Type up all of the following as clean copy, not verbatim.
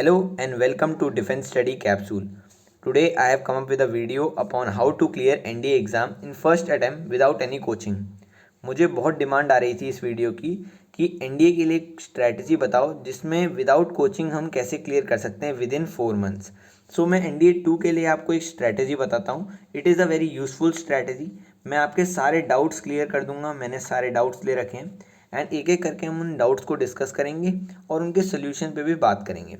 Hello and welcome to Defense Study Capsule. Today I have come up with a video upon how to clear NDA exam in first attempt without any coaching. मुझे बहुत demand आ रही थी इस video की कि NDA के लिए एक स्ट्रैटेजी बताओ जिसमें विदाउट कोचिंग हम कैसे क्लियर कर सकते हैं विद इन 4 मंथ्स। सो मैं एनडीए 2 के लिए आपको एक स्ट्रैटेजी बताता हूँ। It is a very useful strategy. मैं आपके सारे डाउट्स क्लियर कर दूंगा। मैंने सारे डाउट्स ले रखे हैं एंड एक एक करके हम उन डाउट्स को डिस्कस करेंगे और उनके सोल्यूशन पे भी बात करेंगे।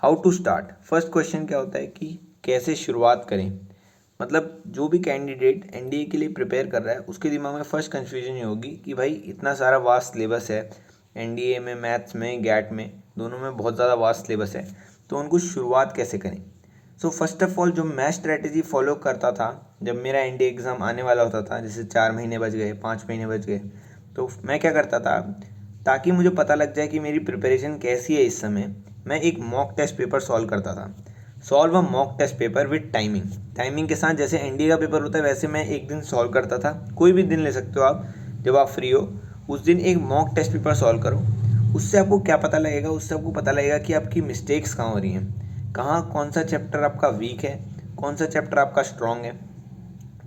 How to start. First question क्या होता है कि कैसे शुरुआत करें। मतलब जो भी कैंडिडेट एनडीए के लिए प्रिपेयर कर रहा है उसके दिमाग में फर्स्ट कन्फ्यूजन ये होगी कि भाई इतना सारा वास्ट सिलेबस है एनडीए में, मैथ्स में, गैट में, दोनों में बहुत ज़्यादा वास्ट सिलेबस है, तो उनको शुरुआत कैसे करें। सो फर्स्ट ऑफ ऑल जो मैं स्ट्रैटेजी फॉलो करता था जब मेरा एनडीए एग्ज़ाम आने वाला होता था, जैसे 4 महीने बच गए, 5 महीने बच गए, तो मैं क्या करता था ताकि मुझे पता लग जाए कि मेरी प्रिपरेशन कैसी है इस समय, मैं एक मॉक टेस्ट पेपर सॉल्व करता था। Solve a mock test paper with timing के साथ। जैसे एनडीए का पेपर होता है वैसे मैं एक दिन सॉल्व करता था। कोई भी दिन ले सकते हो आप, जब आप फ्री हो उस दिन एक मॉक टेस्ट पेपर सॉल्व करो। उससे आपको क्या पता लगेगा, उससे आपको पता लगेगा कि आपकी मिस्टेक्स कहाँ हो रही हैं, कहाँ कौन सा चैप्टर आपका वीक है, कौन सा चैप्टर आपका स्ट्रॉन्ग है।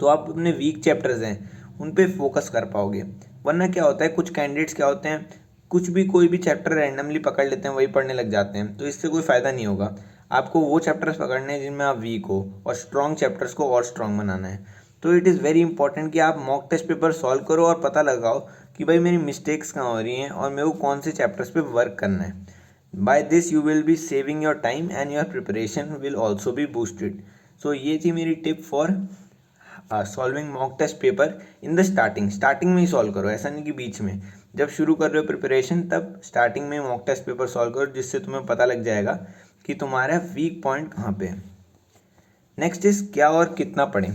तो आप अपने वीक चैप्टर्स हैं उन पे फोकस कर पाओगे। वरना क्या होता है, कुछ कैंडिडेट्स क्या होते हैं, कुछ भी कोई भी चैप्टर रैंडमली पकड़ लेते हैं, वही पढ़ने लग जाते हैं, तो इससे कोई फ़ायदा नहीं होगा। आपको वो चैप्टर्स पकड़ने हैं जिनमें आप वीक हो और स्ट्रॉन्ग चैप्टर्स को और स्ट्रॉन्ग बनाना है। तो इट इज़ वेरी इंपॉर्टेंट कि आप मॉक टेस्ट पेपर सॉल्व करो और पता लगाओ कि भाई मेरी मिस्टेक्स कहाँ हो रही हैं और मेरे को कौन से चैप्टर्स पे वर्क करना है। By this you will be saving your time and your preparation will also be boosted. So ये थी मेरी tip for solving mock test paper in the starting में ही सॉल्व करो। ऐसा नहीं कि बीच में, जब शुरू कर रहे हो प्रिपरेशन तब स्टार्टिंग में मॉक टेस्ट पेपर सॉल्व करो, जिससे तुम्हें पता लग जाएगा कि तुम्हारा वीक पॉइंट कहाँ पे है। नेक्स्ट इज क्या और कितना पढ़ें।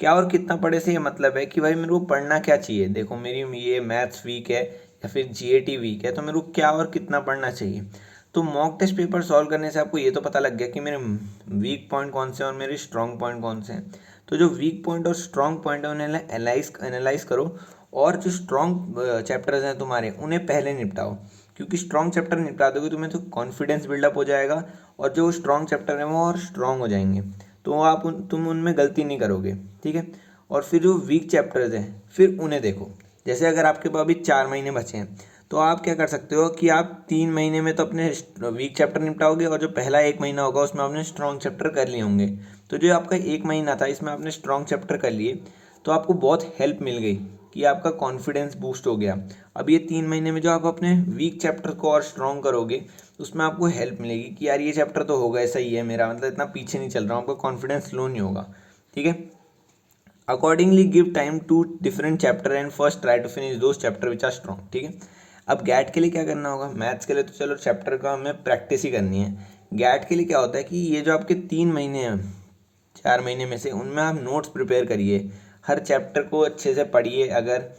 क्या और कितना पढ़े से ये मतलब है कि भाई मेरे को पढ़ना क्या चाहिए। देखो मेरी ये मैथ्स वीक है या फिर जीएटी वीक है, तो मेरे को क्या और कितना पढ़ना चाहिए। तो मॉक टेस्ट पेपर सॉल्व करने से आपको ये तो पता लग गया कि मेरे वीक पॉइंट कौन से हैं और मेरे स्ट्रॉन्ग पॉइंट कौन से हैं। तो जो वीक पॉइंट और स्ट्रॉन्ग पॉइंट है उन्हें एनालाइज करो और जो स्ट्रॉन्ग चैप्टर्स हैं तुम्हारे उन्हें पहले निपटाओ, क्योंकि स्ट्रॉन्ग चैप्टर निपटा दोगे तुम्हें तो कॉन्फिडेंस बिल्डअप हो जाएगा और जो स्ट्रॉन्ग चैप्टर हैं वो और स्ट्रॉन्ग हो जाएंगे, तो तुम उनमें गलती नहीं करोगे। ठीक है। और फिर जो वीक चैप्टर्स हैं फिर उन्हें देखो। जैसे अगर आपके पास अभी 4 महीने बचे हैं तो आप क्या कर सकते हो कि आप 3 महीने में तो अपने वीक चैप्टर निपटाओगे और जो पहला 1 महीना होगा उसमें आपने स्ट्रॉन्ग चैप्टर कर लिए होंगे। तो जो आपका 1 महीना था इसमें आपने स्ट्रॉन्ग चैप्टर कर लिए, तो आपको बहुत हेल्प मिल गई कि आपका कॉन्फिडेंस बूस्ट हो गया। अब ये 3 महीने में जो आप अपने वीक चैप्टर को और स्ट्रॉन्ग करोगे उसमें आपको हेल्प मिलेगी कि यार ये चैप्टर तो हो गया, सही है मेरा, मतलब इतना पीछे नहीं चल रहा हूँ, आपका कॉन्फिडेंस लो नहीं होगा। ठीक है। Accordingly give time to different chapter and first try to finish those chapter which are strong. ठीक है। अब गैट के लिए क्या करना होगा, मैथ्स के लिए तो चलो चैप्टर का हमें प्रैक्टिस ही करनी है। गैट के लिए क्या होता है कि ये जो आपके 3 महीने हैं 4 महीने में से, उनमें आप नोट्स प्रिपेयर करिए, हर चैप्टर को अच्छे से पढ़िए। अगर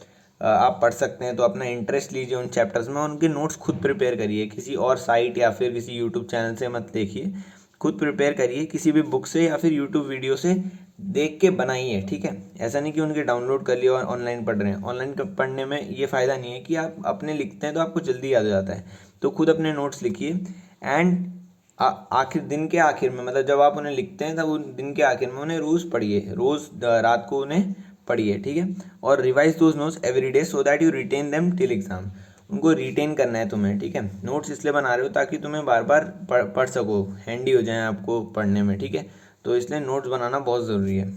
आप पढ़ सकते हैं तो अपना इंटरेस्ट लीजिए उन चैप्टर्स में, उनके नोट्स खुद प्रिपेयर करिए, किसी और साइट या फिर किसी यूट्यूब चैनल से मत देखिए, खुद प्रिपेयर करिए, किसी भी बुक से या फिर यूट्यूब वीडियो से देख के बनाइए। ठीक है। ऐसा नहीं कि उनके डाउनलोड कर लिए और ऑनलाइन पढ़ रहे हैं। ऑनलाइन पढ़ने में ये फ़ायदा नहीं है कि आप अपने लिखते हैं तो आपको जल्दी याद हो जाता है, तो खुद अपने नोट्स लिखिए एंड आखिर दिन के आखिर में, मतलब जब आप उन्हें लिखते हैं तब उन दिन के आखिर में उन्हें रोज़ पढ़िए, रोज़ रात को उन्हें पढ़िए। ठीक है। और revise those notes every day so that you retain them till exam. उनको रिटेन करना है तुम्हें। ठीक है। नोट्स इसलिए बना रहे हो ताकि तुम्हें बार बार पढ़ सको, हैंडी हो जाए आपको पढ़ने में। ठीक है। तो इसलिए नोट्स बनाना बहुत ज़रूरी है।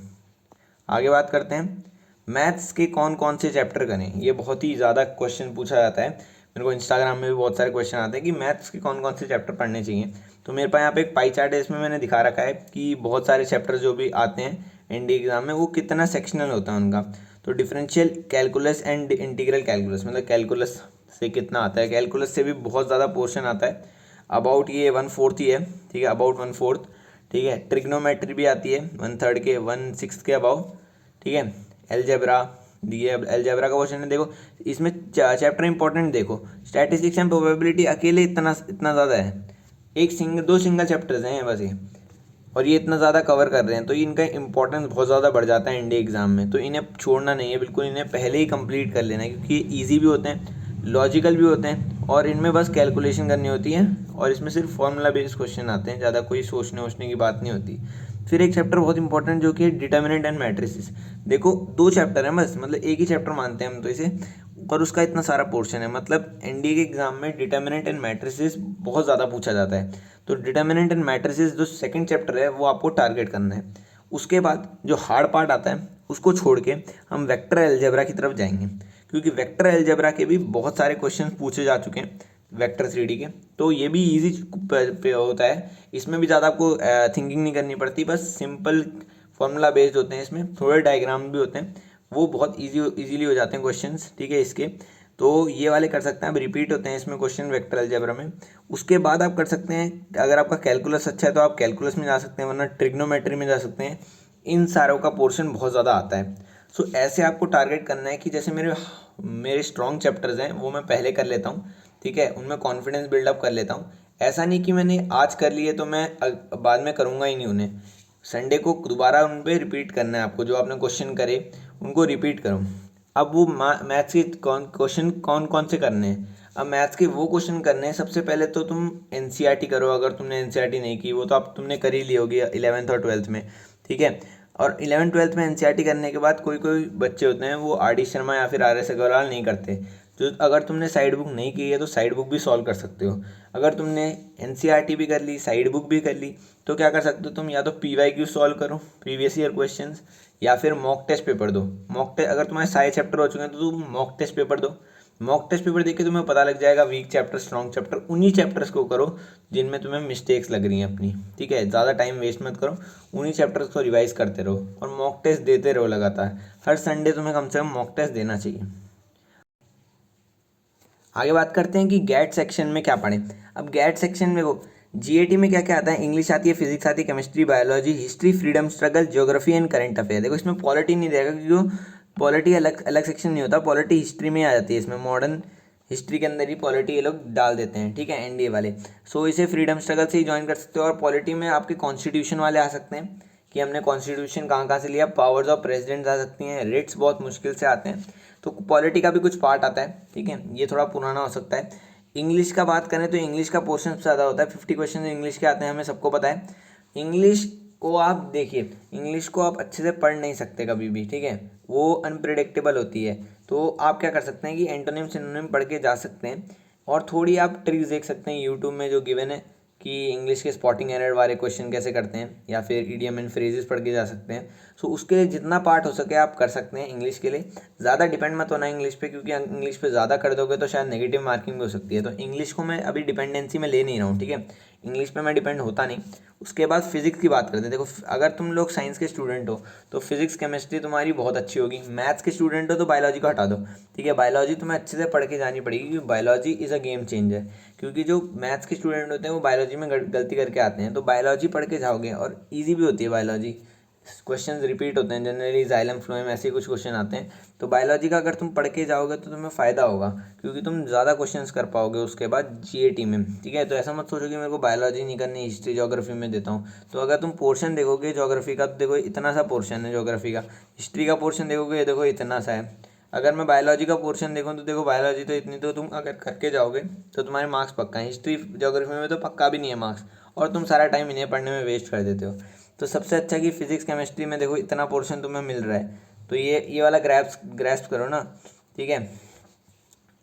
आगे बात करते हैं मैथ्स के कौन कौन से चैप्टर करें। ये बहुत ही ज़्यादा क्वेश्चन पूछा जाता है, मेरे को इंस्टाग्राम में भी बहुत सारे क्वेश्चन आते हैं कि मैथ्स के कौन कौन से चैप्टर पढ़ने चाहिए। तो मेरे पास यहाँ पे एक पाई चार्ट है, इसमें मैंने दिखा रखा है कि बहुत सारे चैप्टर जो भी आते हैं एनडीए एग्जाम में वो कितना सेक्शनल होता है उनका। तो differential calculus and integral calculus, मतलब कैलकुलस से कितना आता है, कैलकुलस से भी बहुत ज़्यादा पोर्शन आता है। अबाउट ये 1/4 ही है। ठीक है, अबाउट 1/4। ठीक है। ट्रिग्नोमेट्री भी आती है 1/3 के, 1/6 के अबाउ। ठीक है। एलजेब्रा, ये एलजेब्रा का क्वेश्चन है। देखो इसमें चैप्टर इंपॉर्टेंट देखो, स्टैटिस्टिक्स एंड प्रोबेबिलिटी अकेले इतना ज़्यादा है, दो सिंगल चैप्टर्स हैं बस ये, और ये इतना ज़्यादा कवर कर रहे हैं, तो इनका इंपॉर्टेंस बहुत ज़्यादा बढ़ जाता है इंडिया एग्जाम में। तो इन्हें छोड़ना नहीं है बिल्कुल, इन्हें पहले ही कंप्लीट कर लेना है, क्योंकि ये ईजी भी होते हैं, लॉजिकल भी होते हैं और इनमें बस कैलकुलेशन करनी होती है और इसमें सिर्फ फॉर्मूला बेस्ड क्वेश्चन आते हैं, ज़्यादा कोई सोचने वोचने की बात नहीं होती। फिर एक चैप्टर बहुत इंपॉर्टेंट जो कि है डिटर्मिनेंट एंड मैट्रिसेस। देखो 2 चैप्टर हैं बस, मतलब एक ही चैप्टर मानते हैं हम तो इसे, पर उसका इतना सारा पोर्शन है। मतलब एनडीए के एग्जाम में डिटर्मिनेंट एंड मैट्रिसेस बहुत ज़्यादा पूछा जाता है। तो डिटर्मिनेंट एंड मैट्रिसेस जो सेकंड चैप्टर है वो आपको टारगेट करना है। उसके बाद जो हार्ड पार्ट आता है उसको छोड़ के हम वेक्टर अलजेब्रा की तरफ जाएंगे, क्योंकि वेक्टर अलजेब्रा के भी बहुत सारे क्वेश्चन पूछे जा चुके हैं वेक्टर 3D के। तो ये भी इजी पे होता है, इसमें भी ज़्यादा आपको थिंकिंग नहीं करनी पड़ती, बस सिंपल फॉर्मूला बेस्ड होते हैं। इसमें थोड़े डायग्राम भी होते हैं, वो बहुत इजीली हो जाते हैं क्वेश्चंस, ठीक है इसके। तो ये वाले कर सकते हैं, अब रिपीट होते हैं इसमें क्वेश्चन वेक्टर अलजेब्रा में। उसके बाद आप कर सकते हैं, अगर आपका कैलकुलस अच्छा है तो आप कैलकुलस में जा सकते हैं, वरना ट्रिग्नोमेट्री में जा सकते हैं। इन सारों का पोर्शन बहुत ज़्यादा आता है। सो ऐसे आपको टारगेट करना है कि जैसे मेरे मेरे स्ट्रॉन्ग चैप्टर्स हैं वो मैं पहले कर लेता हूँ, ठीक है, उनमें कॉन्फिडेंस बिल्डअप कर लेता हूँ। ऐसा नहीं कि मैंने आज कर लिए तो मैं बाद में करूँगा ही नहीं उन्हें। संडे को दोबारा उन पर रिपीट करना है आपको, जो आपने क्वेश्चन करे उनको रिपीट करो। अब वो मैथ्स के क्वेश्चन कौन कौन से करने हैं, अब मैथ्स के वो क्वेश्चन करने हैं। सबसे पहले तो तुम एनसीईआरटी करो, अगर तुमने एनसीईआरटी नहीं की, वो तो आप तुमने कर ही ली होगी 11th और 12th में, ठीक है। और 11th 12th में एनसीईआरटी करने के बाद कोई कोई बच्चे होते हैं वो आर डी शर्मा या फिर आर एस अग्रवाल नहीं करते। तो अगर तुमने साइड बुक नहीं की है तो साइड बुक भी सॉल्व कर सकते हो। अगर तुमने एनसीईआरटी भी कर ली, साइड बुक भी कर ली, तो क्या कर सकते हो तुम, या तो पीवाईक्यू सॉल्व करो, प्रीवियस ईयर क्वेश्चंस, या फिर मॉक टेस्ट पेपर दो। मॉक टेस्ट अगर तुम्हारे सारे चैप्टर हो चुके हैं तो तुम मॉक टेस्ट पेपर दो। मॉक टेस्ट पेपर देख के तुम्हें पता लग जाएगा वीक चैप्टर स्ट्रॉन्ग चैप्टर, उन्हीं चैप्टर्स को करो जिनमें तुम्हें मिस्टेक्स लग रही हैं अपनी, ठीक है। ज़्यादा टाइम वेस्ट मत करो, उन्हीं चैप्टर्स को रिवाइज करते रहो और मॉक टेस्ट देते रहो लगातार। हर संडे तुम्हें कम से कम मॉक टेस्ट देना चाहिए। आगे बात करते हैं कि गैट सेक्शन में क्या पढ़ें। अब गैट सेक्शन में वो जीएटी में क्या क्या आता है, इंग्लिश आती है, फिजिक्स आती है, chemistry, biology, history, freedom struggle, geography and current affair. देखो इसमें पॉलिटी नहीं देगा क्योंकि पॉलिटी अलग अलग सेक्शन नहीं होता, पॉलिटी हिस्ट्री में आ जाती है। इसमें मॉडर्न हिस्ट्री के अंदर ही पॉलिटी ये लोग डाल देते हैं, ठीक है, एनडीए वाले। सो इसे फ्रीडम स्ट्रगल से ही ज्वाइन कर सकते हो। और पॉलिटी में आपके कॉन्स्टिट्यूशन वाले आ सकते हैं कि हमने कॉन्स्टिट्यूशन कहाँ कहाँ से लिया, पावर्स ऑफ प्रेसिडेंट आ सकती हैं, रेट्स बहुत मुश्किल से आते हैं। तो पॉलिटी का भी कुछ पार्ट आता है, ठीक है, ये थोड़ा पुराना हो सकता है। इंग्लिश का बात करें तो इंग्लिश का पोर्शन सबसे ज़्यादा होता है, 50 क्वेश्चन इंग्लिश के आते हैं, हमें सबको पता है। इंग्लिश को आप देखिए, इंग्लिश को आप अच्छे से पढ़ नहीं सकते कभी भी, ठीक है, वो अनप्रिडिक्टेबल होती है। तो आप क्या कर सकते हैं कि एंटोनिम सिनोनिम पढ़ के जा सकते हैं, और थोड़ी आप ट्रिक्स देख सकते हैं यूट्यूब में जो गिवन है कि इंग्लिश के स्पॉटिंग एरर वाले क्वेश्चन कैसे करते हैं, या फिर इडियम एंड फ्रेजेस पढ़ के जा सकते हैं। सो उसके लिए जितना पार्ट हो सके आप कर सकते हैं इंग्लिश के लिए। ज़्यादा डिपेंड मत होना इंग्लिश पे, क्योंकि इंग्लिश पे ज़्यादा कर दोगे तो शायद नेगेटिव मार्किंग भी हो सकती है। तो इंग्लिश को मैं अभी डिपेंडेंसी में ले नहीं रहा हूँ, ठीक है, इंग्लिश पे मैं डिपेंड होता नहीं। उसके बाद फिजिक्स की बात करते हैं। देखो अगर तुम लोग साइंस के स्टूडेंट हो तो फिजिक्स केमिस्ट्री तुम्हारी बहुत अच्छी होगी। मैथ्स के स्टूडेंट हो तो बायोलॉजी को हटा दो, ठीक है, बायोलॉजी तुम्हें अच्छे से पढ़ के जानी पड़ेगी, क्योंकि biology is a game changer. क्योंकि जो मैथ्स के स्टूडेंट होते हैं वो बायोलॉजी में गलती करके आते हैं, तो बायोलॉजी पढ़ के जाओगे, और ईजी भी होती है बायोलॉजी, क्वेश्चंस रिपीट होते हैं जनरली, जाइलम फ्लोएम ऐसे कुछ क्वेश्चन आते हैं। तो बायोलॉजी का अगर तुम पढ़ के जाओगे तो तुम्हें फ़ायदा होगा, क्योंकि तुम ज़्यादा क्वेश्चंस कर पाओगे उसके बाद जीएटी में, ठीक है। तो ऐसा मत सोचो कि मेरे को बायोलॉजी नहीं करनी, हिस्ट्री ज्योग्राफी में देता हूँ। तो अगर तुम पोर्शन देखोगे ज्योग्राफी का, तो देखो इतना सा पोर्शन है ज्योग्राफी का। हिस्ट्री का पोर्शन देखोगे, देखो इतना सा है। अगर मैं बायोलॉजी का पोर्शन देखूँ तो देखो बायोलॉजी तो इतनी, तो तुम अगर करके जाओगे तो तुम्हारे मार्क्स पक्का है। हिस्ट्री ज्योग्राफी में तो पक्का भी नहीं है मार्क्स, और तुम सारा टाइम इन्हें पढ़ने में वेस्ट कर देते हो। तो सबसे अच्छा कि फिजिक्स केमिस्ट्री में देखो इतना पोर्शन तुम्हें मिल रहा है, तो ये वाला ग्रैस्प करो ना, ठीक है।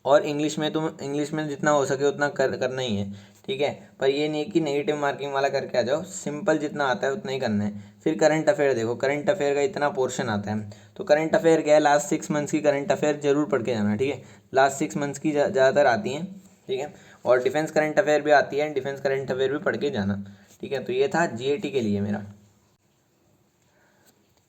और इंग्लिश में तुम, इंग्लिश में जितना हो सके उतना करना ही है, ठीक है। पर ये नहीं कि नेगेटिव मार्किंग वाला करके आ जाओ, सिंपल जितना आता है उतना ही करना है। फिर करंट अफेयर देखो, करंट अफेयर का इतना पोर्शन आता है। तो करंट अफेयर क्या है, लास्ट 6 मंथ्स की करंट अफेयर जरूर पढ़ के जाना, ठीक है। लास्ट 6 मंथ्स की ज़्यादातर आती हैं, ठीक है। और डिफेंस करंट अफेयर भी आती है, डिफेंस करंट अफेयर भी पढ़ के जाना, ठीक है। तो ये था जीएटी के लिए मेरा।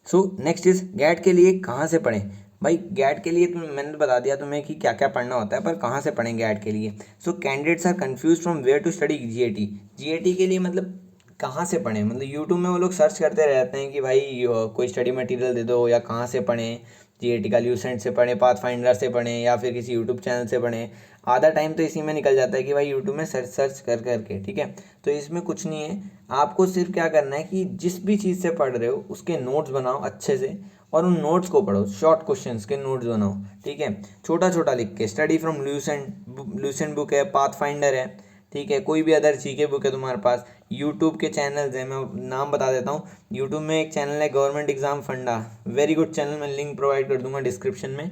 सो नेक्स्ट इज गैट के लिए कहाँ से पढ़ें। भाई गैट के लिए मैंने तो बता दिया तुम्हें कि क्या क्या पढ़ना होता है, पर कहाँ से पढ़ें गैट के लिए। So candidates are confuse from where to study GAT. GAT के लिए मतलब कहाँ से पढ़ें, मतलब यूट्यूब में वो लोग सर्च करते रहते हैं कि भाई कोई स्टडी मटेरियल दे दो, या कहाँ से पढ़ें, जीएटी का ल्यूसेंट से पढ़ें, पाथ फाइंडर से पढ़ें, या फिर किसी यूट्यूब चैनल से पढ़ें। आधा टाइम तो इसी में निकल जाता है कि भाई यूट्यूब में सर्च कर करके, ठीक है। तो इसमें कुछ नहीं है, आपको सिर्फ क्या करना है कि जिस भी चीज़ से पढ़ रहे हो उसके नोट्स बनाओ अच्छे से, और उन नोट्स को पढ़ो, शॉर्ट क्वेश्चंस के नोट्स बनाओ, ठीक है, छोटा छोटा लिख के। स्टडी फ्रॉम लूसेंट बुक है, पाथ फाइंडर है, ठीक है, कोई भी अदर जीके बुक है तुम्हारे पास। यूट्यूब के चैनल्स हैं, मैं नाम बता देता हूँ। यूट्यूब में एक चैनल है गवर्नमेंट एग्जाम फंडा, वेरी गुड चैनल, मैं लिंक प्रोवाइड कर दूंगा डिस्क्रिप्शन में।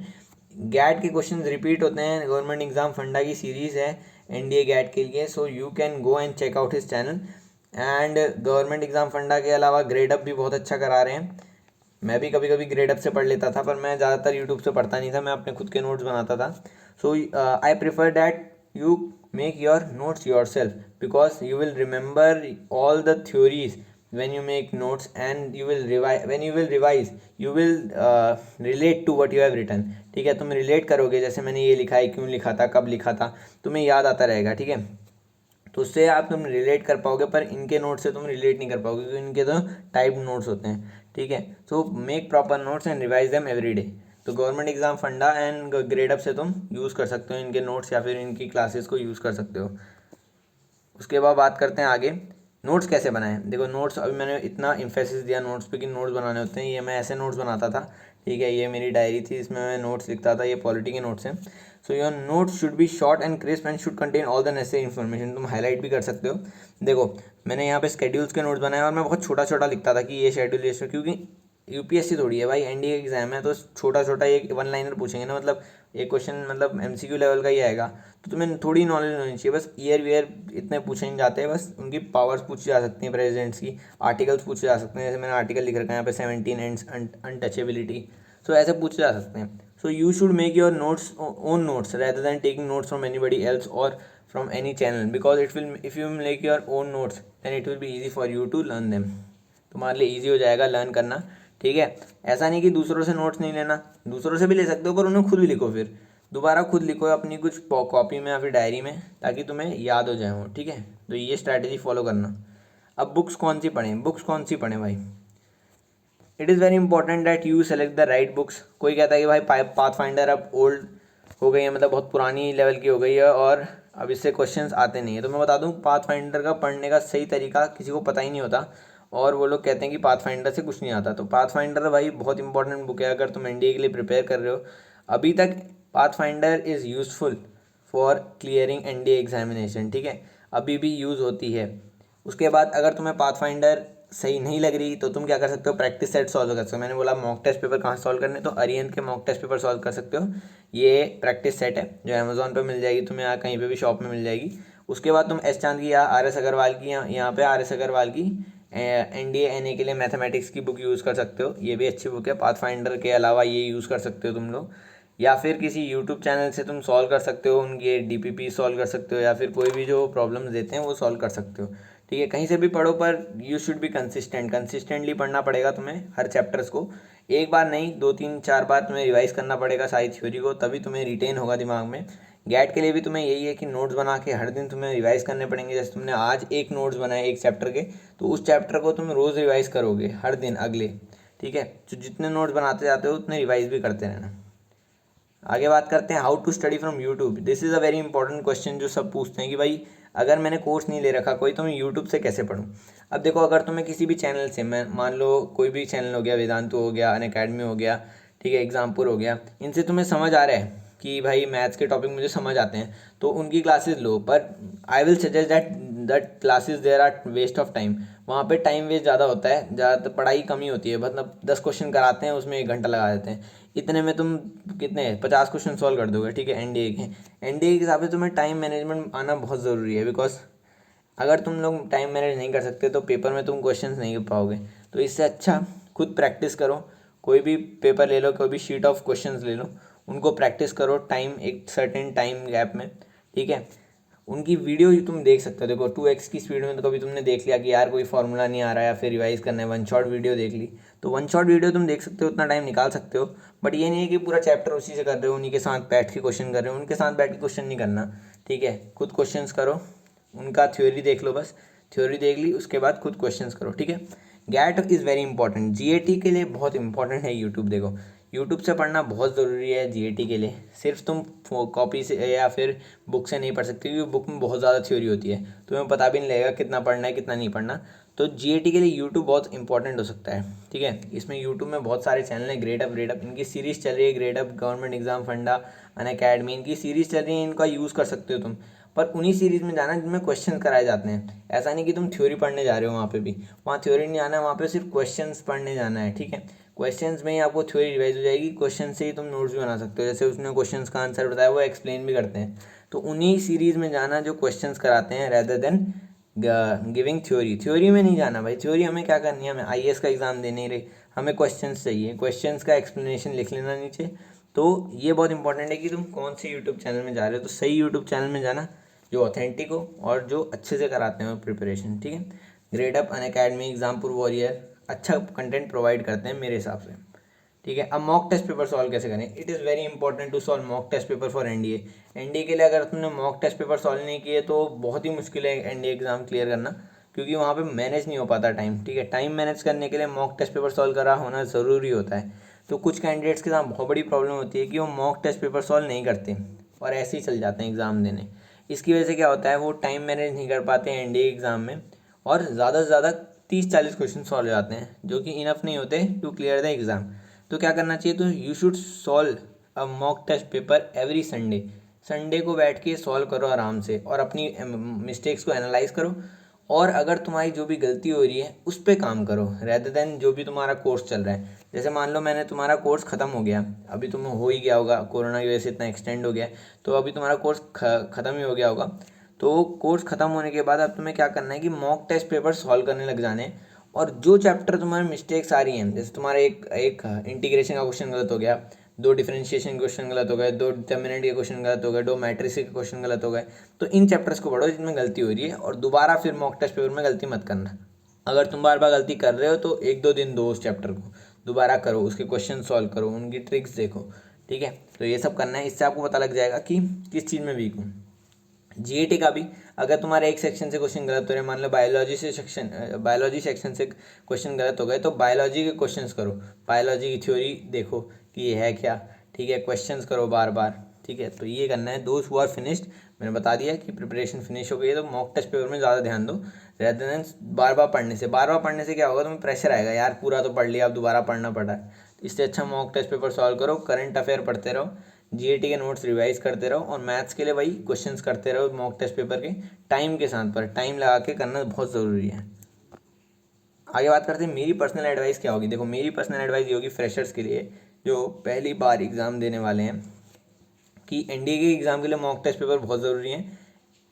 गैट के क्वेश्चन रिपीट होते हैं, गवर्नमेंट एग्जाम फंडा की सीरीज़ है एनडीए गैट के लिए, so you can go and check out his channel. And government exam funda के अलावा ग्रेड अप भी बहुत अच्छा करा रहे हैं। मैं भी कभी कभी ग्रेड अप से पढ़ लेता था, पर मैं ज़्यादातर यूट्यूब से पढ़ता नहीं था, मैं अपने खुद के नोट्स बनाता था। So I prefer that you make your notes yourself, because you will remember all the theories when you make notes, and you will revise, when you will revise you will relate to what you have written, ठीक है, तुम relate करोगे, जैसे मैंने ये लिखा है, क्यों लिखा था, कब लिखा था, तुम्हें याद आता रहेगा, ठीक है, तो उससे आप तुम रिलेट कर पाओगे। पर इनके नोट से तुम रिलेट नहीं कर पाओगे, क्योंकि इनके तो टाइप नोट्स होते हैं, ठीक है। So make proper notes and revise them every day. तो गवर्नमेंट एग्जाम फंडा एंड ग्रेड अप से तुम यूज़ कर सकते हो इनके नोट्स, या फिर इनकी क्लासेस को यूज़ कर सकते हो। उसके बाद बात करते हैं आगे, नोट्स कैसे बनाएं। देखो नोट्स, अभी मैंने इतना इम्फेसिस दिया नोट्स पे कि नोट्स बनाने होते हैं, ये मैं ऐसे नोट्स बनाता था, ठीक है, ये मेरी डायरी थी, इसमें मैं नोट्स लिखता था, ये पॉलिटी के नोट्स हैं। So your notes should be short and crisp and should contain all the necessary information. तुम हाईलाइट भी कर सकते हो। देखो मैंने यहाँ पे स्केड्यूल्स के नोट्स बनाए और मैं बहुत छोटा छोटा लिखता था कि ये शेड्यूल, ये क्योंकि यूपीएससी थोड़ी है भाई, एनडीए एग्जाम है, तो छोटा छोटा एक वन लाइनर पूछेंगे ना, मतलब एक क्वेश्चन मतलब एमसीक्यू लेवल का ही आएगा, तो तुम्हें थोड़ी नॉलेज होनी चाहिए, बस ईयर वीयर इतने पूछे नहीं जाते हैं, बस उनकी पावर्स पूछी जा सकती हैं, प्रेसिडेंट्स की आर्टिकल्स पूछे जा सकते हैं, जैसे मैंने आर्टिकल लिख रखा है यहाँ पे 17 एंड्स अनटचेबिलिटी, सो ऐसे पूछे जा सकते हैं। So you should make your notes own notes rather than taking notes from anybody else और from any channel, because it will, if you make your own notes then it will be easy for you to learn them. तुम्हारे लिए easy हो जाएगा learn करना, ठीक है। ऐसा नहीं कि दूसरों से नोट्स नहीं लेना, दूसरों से भी ले सकते हो, पर उन्हें खुद भी लिखो, फिर दोबारा खुद लिखो अपनी कुछ कॉपी में या फिर डायरी में, ताकि तुम्हें याद हो जाए वो, ठीक है। तो ये स्ट्रैटेजी फॉलो करना। अब बुक्स कौन सी पढ़ें, बुक्स कौन सी पढ़ें भाई, it is very important that you select the right books. कोई कहता है कि भाई पाथ फाइंडर अब ओल्ड हो गई है, मतलब बहुत पुरानी लेवल की हो गई है और अब इससे क्वेश्चंस आते नहीं है, तो मैं बता दूं पाथ फाइंडर का पढ़ने का सही तरीका किसी को पता ही नहीं होता, और वो लोग कहते हैं कि पाथ फाइंडर से कुछ नहीं आता। तो पाथ फाइंडर भाई बहुत इंपॉर्टेंट बुक है, अगर तुम एनडीए के लिए प्रिपेयर कर रहे हो अभी तक, path finder is useful for clearing NDA examination, ठीक है, अभी भी यूज़ होती है। उसके बाद अगर तुम्हें पाथ फाइंडर सही नहीं लग रही तो तुम क्या कर सकते हो, प्रैक्टिस सेट सॉल्व कर सकते हो। मैंने बोला मॉक टेस्ट पेपर कहाँ सॉल्व करने, तो अरिहंत के मॉक टेस्ट पेपर सॉल्व कर सकते हो। ये प्रैक्टिस सेट है जो अमेजोन पे मिल जाएगी तुम्हें, या कहीं पे भी शॉप में मिल जाएगी। उसके बाद तुम एस चांद की या आर एस अग्रवाल की, यहाँ पे आर एस अग्रवाल की एनडीए एनए के लिए मैथमेटिक्स की बुक यूज़ कर सकते हो, ये भी अच्छी बुक है। पाथ फाइंडर के अलावा ये यूज़ कर सकते हो तुम लोग, या फिर किसी यूट्यूब चैनल से तुम सॉल्व कर सकते हो, उनके डीपीपी सॉल्व कर सकते हो, या फिर कोई भी जो प्रॉब्लम्स देते हैं वो सॉल्व कर सकते हो, ठीक है। कहीं से भी पढ़ो, पर यू शुड बी कंसिस्टेंटली पढ़ना पड़ेगा तुम्हें हर चैप्टर्स को, एक बार नहीं 2 3 4 बार तुम्हें रिवाइज करना पड़ेगा सारी थ्योरी को, तभी तुम्हें रिटेन होगा दिमाग में। गैट के लिए भी तुम्हें यही है कि नोट्स बना के हर दिन तुम्हें रिवाइज करने पड़ेंगे। जैसे तुमने आज एक नोट्स बनाए एक चैप्टर के, तो उस चैप्टर को तुम रोज़ रिवाइज करोगे हर दिन अगले, ठीक है। तो जितने नोट्स बनाते जाते हो उतने रिवाइज भी करते रहना। आगे बात करते हैं how to study from YouTube. This is a very important question जो सब पूछते हैं कि भाई अगर मैंने कोर्स नहीं ले रखा कोई, तो मैं यूट्यूब से कैसे पढूं। अब देखो अगर तुम्हें किसी भी चैनल से, मैं मान लो कोई भी चैनल हो गया, वेदांतु हो गया, अनअकैडमी हो गया, ठीक है, एग्जामपुर हो गया, इनसे तुम्हें समझ आ रहा है कि भाई मैथ्स के टॉपिक मुझे समझ आते हैं, तो उनकी क्लासेस लो। पर I will suggest that classes there are waste of time. वहाँ पे टाइम वेस्ट ज़्यादा होता है, ज़्यादातर पढ़ाई कम ही होती है, मतलब 10 क्वेश्चन कराते हैं उसमें 1 घंटा लगा देते हैं। इतने में तुम कितने 50 क्वेश्चन सॉल्व कर दोगे, ठीक है। एनडीए के हिसाब से तुम्हें टाइम मैनेजमेंट आना बहुत ज़रूरी है, बिकॉज अगर तुम लोग टाइम मैनेज नहीं कर सकते तो पेपर में तुम क्वेश्चंस नहीं कर पाओगे। तो इससे अच्छा खुद प्रैक्टिस करो, कोई भी पेपर ले लो, कोई भी शीट ऑफ क्वेश्चंस ले लो, उनको प्रैक्टिस करो टाइम, एक सर्टेन टाइम गैप में, ठीक है। उनकी वीडियो ही तुम देख सकते हो। देखो 2x की स्पीड में तो कभी तुमने देख लिया कि यार कोई फार्मूला नहीं आ रहा है या फिर रिवाइज करना है, वन शॉट वीडियो देख ली, तो वन शॉट वीडियो तुम देख सकते हो, उतना टाइम निकाल सकते हो। बट ये नहीं है कि पूरा चैप्टर उसी से कर रहे हो, उन्हीं के साथ बैठ के क्वेश्चन कर रहे हो, उनके साथ बैठ के क्वेश्चन नहीं करना, ठीक है। खुद क्वेश्चंस करो, उनका थ्योरी देख लो, बस थ्योरी देख ली उसके बाद खुद क्वेश्चंस करो, ठीक है। GAT is very important, GAT के लिए बहुत इंपॉर्टेंट है यूट्यूब। देखो यूट्यूब से पढ़ना बहुत ज़रूरी है जीएटी के लिए। सिर्फ तुम कॉपी से या फिर बुक से नहीं पढ़ सकते, क्योंकि बुक में बहुत ज़्यादा थ्योरी होती है, तुम्हें पता भी नहीं लगेगा कितना पढ़ना है कितना नहीं पढ़ना। तो जीएटी के लिए यूट्यूब बहुत इंपॉर्टेंट हो सकता है, ठीक है। इसमें यूट्यूब में बहुत सारे चैनल हैं, ग्रेड अप इनकी सीरीज़ चल रही है, ग्रेड अप, गवर्नमेंट एग्जाम फंडा, अनअकैडमी, इनकी सीरीज़ चल रही है, इनका यूज़ कर सकते हो तुम। पर उन्हीं सीरीज़ में जाना जिनमें क्वेश्चन कराए जाते हैं। ऐसा नहीं कि तुम थ्योरी पढ़ने जा रहे हो वहाँ पे भी, वहाँ थ्योरी नहीं जाना है, वहाँ पे सिर्फ क्वेश्चंस पढ़ने जाना है, ठीक है। क्वेश्चंस में ही आपको थ्योरी रिवाइज हो जाएगी, क्वेश्चन से ही तुम नोट्स भी बना सकते हो। जैसे उसने क्वेश्चंस का आंसर बताया, वो एक्सप्लेन भी करते हैं। तो उन्हीं सीरीज़ में जाना जो क्वेश्चंस कराते हैं, रेदर देन गिविंग थ्योरी में नहीं जाना भाई। थ्योरी हमें क्या करनी है, हमें आईएएस का एग्ज़ाम देने रहे, हमें क्वेश्चंस चाहिए, क्वेश्चंस का एक्सप्लेनेशन लिख लेना नीचे। तो ये बहुत इंपॉर्टेंट है कि तुम कौन से यूट्यूब चैनल में जा रहे हो। तो सही यूट्यूब चैनल में जाना जो ऑथेंटिक हो और जो अच्छे से कराते हैं प्रिपरेशन, ठीक है। Grade up, Unacademy, Exampur warrior अच्छा कंटेंट प्रोवाइड करते हैं मेरे हिसाब से, ठीक है। अब मॉक टेस्ट पेपर सॉल्व कैसे करें। It is very important to solve mock test paper for NDA. NDA के लिए अगर तुमने मॉक टेस्ट पेपर सॉल्व नहीं किए तो बहुत ही मुश्किल है एनडीए एग्ज़ाम क्लियर करना, क्योंकि वहाँ पे मैनेज नहीं हो पाता टाइम, ठीक है। टाइम मैनेज करने के लिए मॉक टेस्ट पेपर सॉल्व करा होना ज़रूरी होता है। तो कुछ कैंडिडेट्स के साथ बहुत बड़ी प्रॉब्लम होती है कि वो मॉक टेस्ट पेपर सॉल्व नहीं करते और ऐसे ही चल जाते हैं एग्ज़ाम देने। इसकी वजह से क्या होता है, वो टाइम मैनेज नहीं कर पाते हैं एनडीए एग्ज़ाम में, और ज़्यादा से ज़्यादा 30-40 क्वेश्चन सॉल्व हो जाते हैं, जो कि इनफ नहीं होते टू क्लियर द एग्ज़ाम। तो क्या करना चाहिए, तो you should solve a mock test paper every Sunday. Sunday को बैठ के सॉल्व करो आराम से और अपनी मिस्टेक्स को एनालाइज करो, और अगर तुम्हारी जो भी गलती हो रही है उस पर काम करो, रेदर देन जो भी तुम्हारा कोर्स चल रहा है। जैसे मान लो मैंने तुम्हारा कोर्स ख़त्म हो गया, अभी तुम हो ही गया होगा, कोरोना की वजह से इतना एक्सटेंड हो गया है, तो अभी तुम्हारा कोर्स ख़त्म ही हो गया होगा। तो कोर्स ख़त्म होने के बाद अब तुम्हें क्या करना है कि मॉक टेस्ट पेपर सॉल्व करने लग जाने हैं। और जो चैप्टर तुम्हारे मिस्टेक्स आ रही हैं, जैसे तुम्हारा एक एक इंटीग्रेशन का क्वेश्चन गलत हो गया, दो डिफरेंशिएशन क्वेश्चन गलत हो गए, दो डिटर्मिनेंट के क्वेश्चन गलत हो गए, दो मैट्रिक्स के क्वेश्चन गलत हो गए, तो इन चैप्टर्स को पढ़ो जिनमें गलती हो रही है, और दोबारा फिर मॉक टेस्ट पेपर में गलती मत करना। अगर तुम बार बार गलती कर रहे हो तो 1-2 दिन दो उस चैप्टर को, दोबारा करो, उसके क्वेश्चन सॉल्व करो, उनकी ट्रिक्स देखो, ठीक है। तो ये सब करना है, इससे आपको पता लग जाएगा कि किस चीज़ में वीक हूँ। जीएटी का भी अगर तुम्हारे एक सेक्शन से क्वेश्चन गलत हो रहे हैं, मान लो बायोलॉजी सेक्शन से क्वेश्चन गलत हो गए, तो बायोलॉजी के क्वेश्चंस करो, बायोलॉजी की थ्योरी देखो कि ये है क्या, ठीक है। क्वेश्चंस करो बार बार, ठीक है। तो ये करना है। दोस्त हु आर फिनिश्ड, मैंने बता दिया कि प्रिपरेशन फिनिश हो गई है, तो मॉक टेस्ट पेपर में ज़्यादा ध्यान दो, रेदर देन बार बार पढ़ने से क्या होगा, तुम्हें प्रेशर आएगा, यार पूरा तो पढ़ लिया, अब दोबारा पढ़ना पड़ा है। इससे अच्छा मॉक टेस्ट पेपर सॉल्व करो, करंट अफेयर पढ़ते रहो, जीएटी के नोट्स रिवाइज करते रहो, और मैथ्स के लिए वही क्वेश्चंस करते रहो मॉक टेस्ट पेपर के टाइम के साथ, पर टाइम लगा के करना बहुत ज़रूरी है। आगे बात करते हैं मेरी पर्सनल एडवाइस क्या होगी। देखो, मेरी पर्सनल एडवाइस ये होगी फ्रेशर्स के लिए जो पहली बार एग्ज़ाम देने वाले हैं, कि एनडीए के एग्ज़ाम के लिए मॉक टेस्ट पेपर बहुत ज़रूरी है,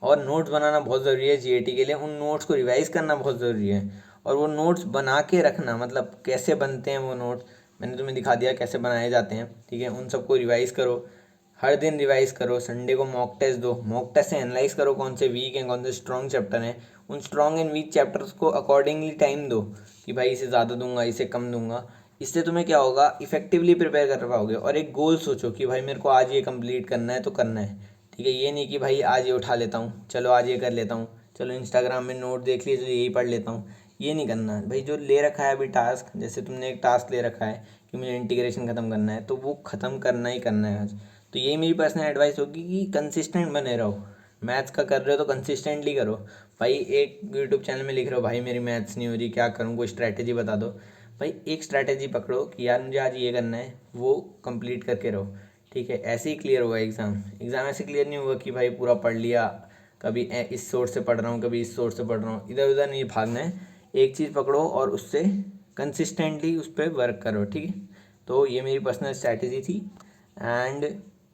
और नोट्स बनाना बहुत ज़रूरी है जीएटी के लिए। उन नोट्स को रिवाइज़ करना बहुत ज़रूरी है, और वो नोट्स बना के रखना, मतलब कैसे बनते हैं वो नोट्स, मैंने तुम्हें दिखा दिया कैसे बनाए जाते हैं, ठीक है। उन सबको रिवाइज़ करो, हर दिन रिवाइज़ करो, संडे को मॉक टेस्ट दो, मॉक टेस्ट से एनालाइज करो कौन से वीक हैं, कौन से स्ट्रॉन्ग चैप्टर हैं। उन स्ट्रॉन्ग एंड वीक चैप्टर्स को अकॉर्डिंगली टाइम दो, कि भाई इसे ज़्यादा दूंगा, इसे कम दूंगा। इससे तुम्हें क्या होगा, इफेक्टिवली प्रिपेयर कर पाओगे। और एक गोल सोचो कि भाई मेरे को आज ये कंप्लीट करना है तो करना है, ठीक है। ये नहीं कि भाई आज ये उठा लेता हूँ, चलो आज ये कर लेता हूँ, चलो इंस्टाग्राम में नोट देख लिए तो यही पढ़ लेता हूँ, ये नहीं करना भाई। जो ले रखा है अभी टास्क, जैसे तुमने एक टास्क ले रखा है कि मुझे इंटीग्रेशन ख़त्म करना है, तो वो ख़त्म करना ही करना है आज। तो यही मेरी पर्सनल एडवाइस होगी कि कंसिस्टेंट बने रहो। मैथ्स का कर रहे हो तो कंसिस्टेंटली करो। भाई एक यूट्यूब चैनल में लिख रहे हो भाई मेरी मैथ्स नहीं हो रही, क्या करूँ, कोई स्ट्रैटेजी बता दो। भाई एक स्ट्रैटेजी पकड़ो कि यार मुझे आज ये करना है, वो कंप्लीट करके रहो, ठीक है। ऐसे ही क्लियर होगा एग्ज़ाम। एग्ज़ाम ऐसे क्लियर नहीं होगा कि भाई पूरा पढ़ लिया, कभी इस सोर्स से पढ़ रहा हूँ, कभी इस सोर्स से पढ़ रहा हूँ, इधर उधर नहीं भागना है। एक चीज़ पकड़ो और उससे कंसिस्टेंटली उस पर वर्क करो, ठीक है। तो ये मेरी पर्सनल स्ट्रैटेजी थी। And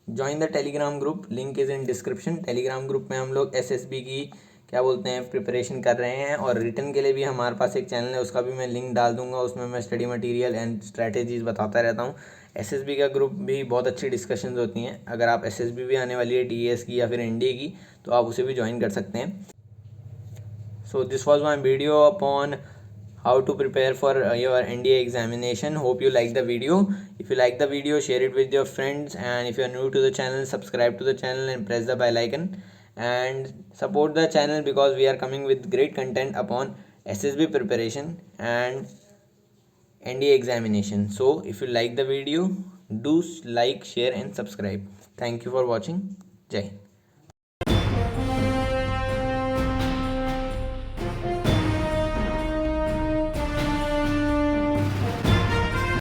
join the Telegram group, link is in description. Telegram group में हम लोग एसएसबी की क्या बोलते हैं प्रिपरेशन कर रहे हैं, और रिटर्न के लिए भी हमारे पास एक चैनल है, उसका भी मैं लिंक डाल दूंगा। उसमें मैं स्टडी मटेरियल एंड स्ट्रैटेजीज बताता रहता हूँ। एसएसबी का ग्रुप भी बहुत अच्छी डिस्कशंस होती हैं। अगर आप एसएसबी भी आने वाली है टीएस की या फिर एनडीए की, तो आप उसे भी ज्वाइन कर सकते हैं। So this was my video upon how to prepare for your NDA examination. Hope you like the video. If you like the video, share it with your friends, and if you are new to the channel, subscribe to the channel and press the bell icon, and support the channel because we are coming with great content upon SSB preparation and NDA examination. So if you like the video, do like, share and subscribe. Thank you for watching. Jai.